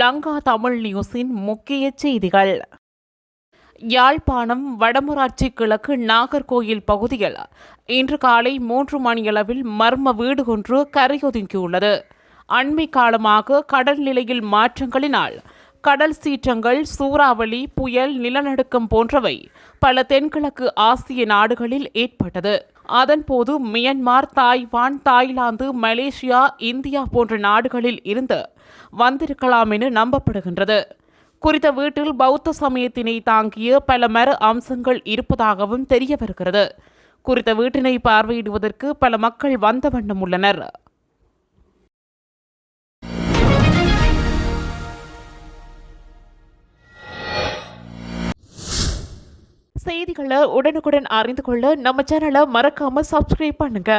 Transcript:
லங்கா தமிழ் நியூஸின் முக்கிய செய்திகள். யாழ்ப்பாணம் வடமராட்சி கிழக்கு நாகர்கோயில் பகுதியில் இன்று காலை 3 மணியளவில் மர்ம வீடு ஒன்று கரையொதுங்கியுள்ளது. அண்மை காலமாக கடல் நிலையில் மாற்றங்களினால் கடல் சீற்றங்கள், சூறாவளி, புயல், நிலநடுக்கம் போன்றவை பல தென்கிழக்கு ஆசிய நாடுகளில் ஏற்பட்டது. அதன்போது Myanmar, Taiwan, Thailand, Malaysia, India போன்ற நாடுகளில் இருந்து வந்திருக்கலாம் என நம்பப்படுகின்றது. குறித்த வீட்டில் பௌத்த சமயத்தினை தாங்கிய பல மர அம்சங்கள் இருப்பதாகவும் தெரிய வருகிறது. குறித்த வீட்டினை பார்வையிடுவதற்கு பல மக்கள் வந்த வண்ணம் உள்ளனர். செய்திகளை உடனுக்குடன் அறிந்து கொள்ள நம்ம சேனலை மறக்காம சப்ஸ்கிரைப் பண்ணுங்க.